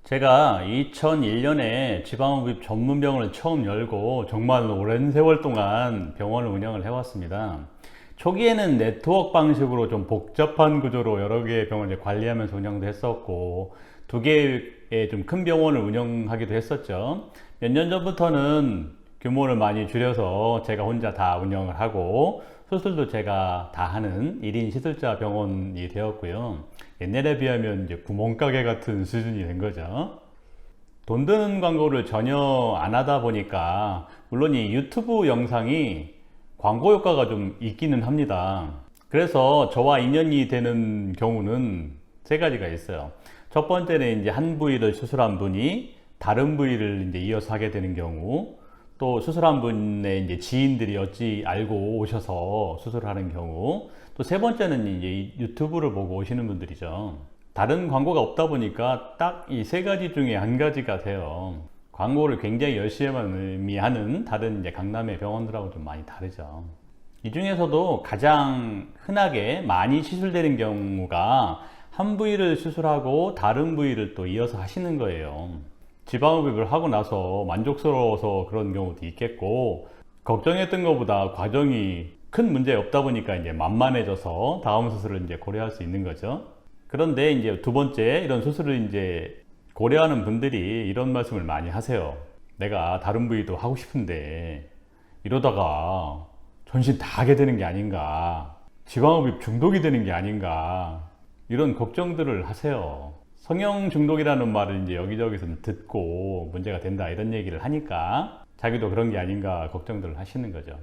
제가 2001년에 지방흡입 전문병원을 처음 열고 정말 오랜 세월 동안 병원을 운영을 해왔습니다. 초기에는 네트워크 방식으로 좀 복잡한 구조로 여러 개의 병원을 관리하면서 운영도 했었고, 두 개의 좀 큰 병원을 운영하기도 했었죠. 몇 년 전부터는 규모를 많이 줄여서 제가 혼자 다 운영을 하고, 수술도 제가 다 하는 1인 시술자 병원이 되었고요. 옛날에 비하면 이제 구멍가게 같은 수준이 된 거죠. 돈 드는 광고를 전혀 안 하다 보니까, 물론 이 유튜브 영상이 광고 효과가 좀 있기는 합니다. 그래서 저와 인연이 되는 경우는 세 가지가 있어요. 첫 번째는 이제 한 부위를 수술한 분이 다른 부위를 이제 이어서 하게 되는 경우, 또 수술한 분의 이제 지인들이 어찌 알고 오셔서 수술을 하는 경우, 또 세 번째는 이제 유튜브를 보고 오시는 분들이죠. 다른 광고가 없다 보니까 딱 이 세 가지 중에 한 가지가 돼요. 광고를 굉장히 열심히 하는 다른 이제 강남의 병원들하고 좀 많이 다르죠. 이 중에서도 가장 흔하게 많이 시술되는 경우가 한 부위를 수술하고 다른 부위를 또 이어서 하시는 거예요. 지방흡입을 하고 나서 만족스러워서 그런 경우도 있겠고, 걱정했던 것보다 과정이 큰 문제 없다 보니까 이제 만만해져서 다음 수술을 이제 고려할 수 있는 거죠. 그런데 이제 두 번째 이런 수술을 이제 고려하는 분들이 이런 말씀을 많이 하세요. 내가 다른 부위도 하고 싶은데 이러다가 전신 다 하게 되는 게 아닌가, 지방흡입 중독이 되는 게 아닌가, 이런 걱정들을 하세요. 성형 중독이라는 말을 이제 여기저기서 듣고 문제가 된다 이런 얘기를 하니까 자기도 그런 게 아닌가 걱정들을 하시는 거죠.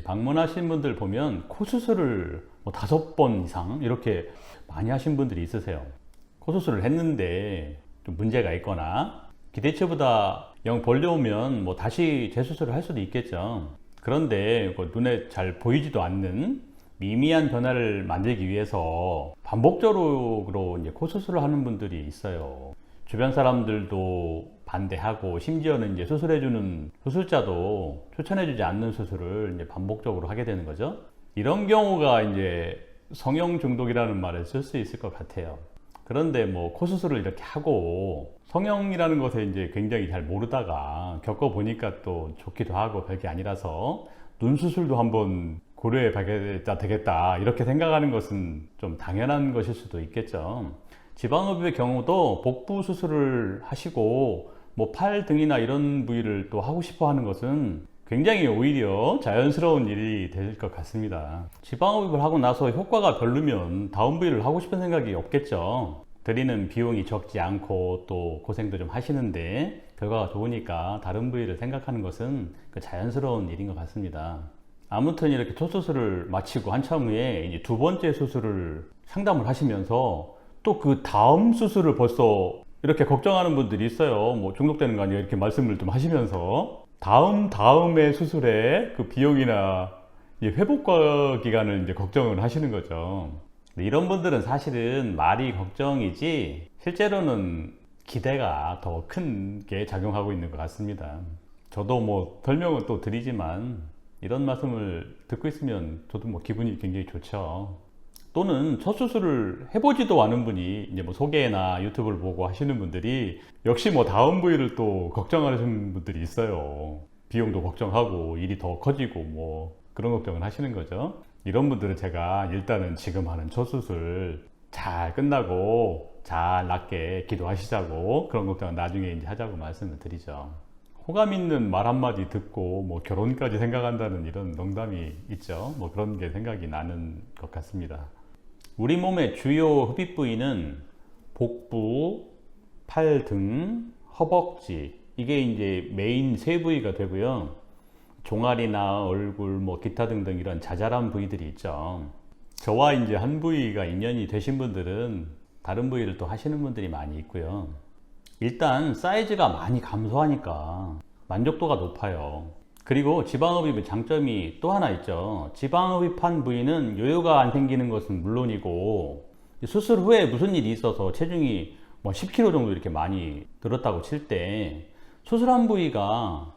방문하신 분들 보면 코 수술을 뭐 5번 이상 이렇게 많이 하신 분들이 있으세요. 코 수술을 했는데 좀 문제가 있거나 기대치보다 영 벌려오면 뭐 다시 재수술을 할 수도 있겠죠. 그런데 눈에 잘 보이지도 않는 미미한 변화를 만들기 위해서 반복적으로 이제 코 수술을 하는 분들이 있어요. 주변 사람들도 반대하고, 심지어는 이제 수술해주는 수술자도 추천해주지 않는 수술을 이제 반복적으로 하게 되는 거죠. 이런 경우가 이제 성형 중독이라는 말을 쓸 수 있을 것 같아요. 그런데 뭐 코 수술을 이렇게 하고 성형이라는 것에 이제 굉장히 잘 모르다가 겪어보니까 또 좋기도 하고 별게 아니라서 눈 수술도 한번 고려해 봐야 되겠다 이렇게 생각하는 것은 좀 당연한 것일 수도 있겠죠. 지방흡입의 경우도 복부 수술을 하시고 뭐 팔 등이나 이런 부위를 또 하고 싶어 하는 것은 굉장히 오히려 자연스러운 일이 될 것 같습니다. 지방흡입을 하고 나서 효과가 별로면 다음 부위를 하고 싶은 생각이 없겠죠. 들이는 비용이 적지 않고 또 고생도 좀 하시는데 결과가 좋으니까 다른 부위를 생각하는 것은 그 자연스러운 일인 것 같습니다. 아무튼 이렇게 초수술을 마치고 한참 후에 이제 두 번째 수술을 상담을 하시면서 또 그 다음 수술을 벌써 이렇게 걱정하는 분들이 있어요. 뭐 중독되는 거 아니야 이렇게 말씀을 좀 하시면서 다음의 수술에 그 비용이나 회복과 기간을 이제 걱정을 하시는 거죠. 이런 분들은 사실은 말이 걱정이지 실제로는 기대가 더 큰 게 작용하고 있는 것 같습니다. 저도 뭐 설명을 또 드리지만 이런 말씀을 듣고 있으면 저도 뭐 기분이 굉장히 좋죠. 또는 첫 수술을 해보지도 않은 분이 이제 뭐 소개나 유튜브를 보고 하시는 분들이 역시 뭐 다음 부위를 또 걱정하시는 분들이 있어요. 비용도 걱정하고 일이 더 커지고 뭐 그런 걱정을 하시는 거죠. 이런 분들은 제가 일단은 지금 하는 첫 수술 잘 끝나고 잘 낫게 기도하시자고, 그런 걱정은 나중에 이제 하자고 말씀을 드리죠. 호감 있는 말 한마디 듣고 뭐 결혼까지 생각한다는 이런 농담이 있죠. 뭐 그런 게 생각이 나는 것 같습니다. 우리 몸의 주요 흡입 부위는 복부, 팔 등, 허벅지, 이게 이제 메인 세 부위가 되고요. 종아리나 얼굴, 뭐 기타 등등 이런 자잘한 부위들이 있죠. 저와 이제 한 부위가 인연이 되신 분들은 다른 부위를 또 하시는 분들이 많이 있고요. 일단 사이즈가 많이 감소하니까 만족도가 높아요. 그리고 지방흡입의 장점이 또 하나 있죠. 지방흡입한 부위는 요요가 안 생기는 것은 물론이고, 수술 후에 무슨 일이 있어서 체중이 뭐 10kg 정도 이렇게 많이 늘었다고 칠 때 수술한 부위가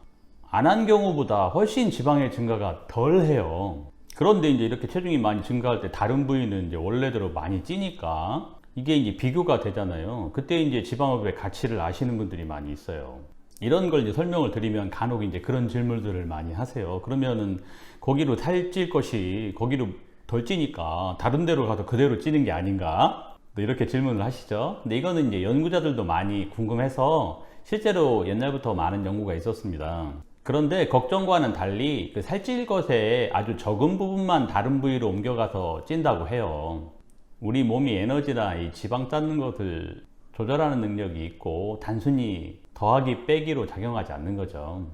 안 한 경우보다 훨씬 지방의 증가가 덜 해요. 그런데 이제 이렇게 체중이 많이 증가할 때 다른 부위는 이제 원래대로 많이 찌니까 이게 이제 비교가 되잖아요. 그때 이제 지방흡입의 가치를 아시는 분들이 많이 있어요. 이런 걸 이제 설명을 드리면 간혹 이제 그런 질문들을 많이 하세요. 그러면은 거기로 살찔 것이 거기로 덜 찌니까 다른 데로 가서 그대로 찌는 게 아닌가? 또 이렇게 질문을 하시죠. 근데 이거는 이제 연구자들도 많이 궁금해서 실제로 옛날부터 많은 연구가 있었습니다. 그런데 걱정과는 달리 그 살찔 것에 아주 적은 부분만 다른 부위로 옮겨가서 찐다고 해요. 우리 몸이 에너지나 이 지방 쌓는 것을 조절하는 능력이 있고 단순히 더하기 빼기로 작용하지 않는 거죠.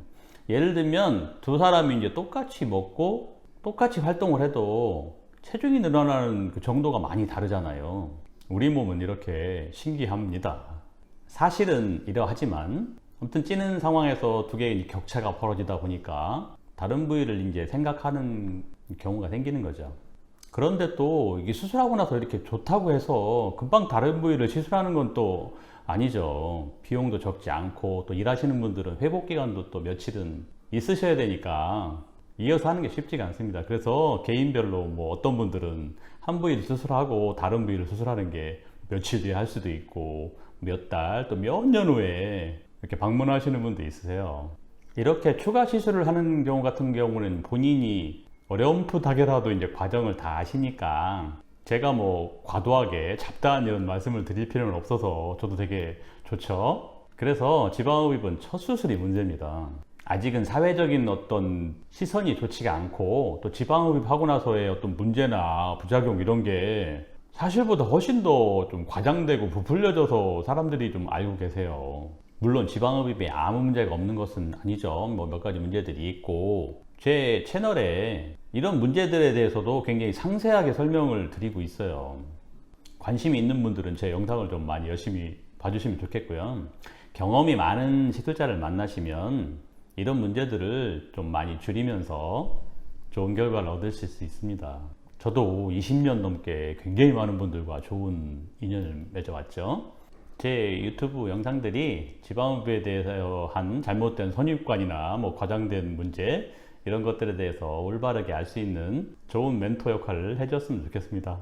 예를 들면 두 사람이 이제 똑같이 먹고 똑같이 활동을 해도 체중이 늘어나는 그 정도가 많이 다르잖아요. 우리 몸은 이렇게 신기합니다. 사실은 이러하지만 아무튼 찌는 상황에서 두 개의 격차가 벌어지다 보니까 다른 부위를 이제 생각하는 경우가 생기는 거죠. 그런데 또 이게 수술하고 나서 이렇게 좋다고 해서 금방 다른 부위를 시술하는 건 또 아니죠. 비용도 적지 않고 또 일하시는 분들은 회복 기간도 또 며칠은 있으셔야 되니까 이어서 하는 게 쉽지가 않습니다. 그래서 개인별로 뭐 어떤 분들은 한 부위를 수술하고 다른 부위를 수술하는 게 며칠 뒤에 할 수도 있고 몇 달 또 몇 년 후에 이렇게 방문하시는 분도 있으세요. 이렇게 추가 시술을 하는 경우 같은 경우는 본인이 어렴풋하게라도 이제 과정을 다 아시니까 제가 뭐 과도하게 잡다한 이런 말씀을 드릴 필요는 없어서 저도 되게 좋죠. 그래서 지방흡입은 첫 수술이 문제입니다. 아직은 사회적인 어떤 시선이 좋지가 않고 또 지방흡입하고 나서의 어떤 문제나 부작용 이런 게 사실보다 훨씬 더 좀 과장되고 부풀려져서 사람들이 좀 알고 계세요. 물론 지방흡입에 아무 문제가 없는 것은 아니죠. 뭐 몇 가지 문제들이 있고 제 채널에 이런 문제들에 대해서도 굉장히 상세하게 설명을 드리고 있어요. 관심이 있는 분들은 제 영상을 좀 많이 열심히 봐주시면 좋겠고요. 경험이 많은 시술자를 만나시면 이런 문제들을 좀 많이 줄이면서 좋은 결과를 얻으실 수 있습니다. 저도 20년 넘게 굉장히 많은 분들과 좋은 인연을 맺어왔죠. 제 유튜브 영상들이 지방흡입에 대해서 한 잘못된 선입관이나 뭐 과장된 문제 이런 것들에 대해서 올바르게 알 수 있는 좋은 멘토 역할을 해줬으면 좋겠습니다.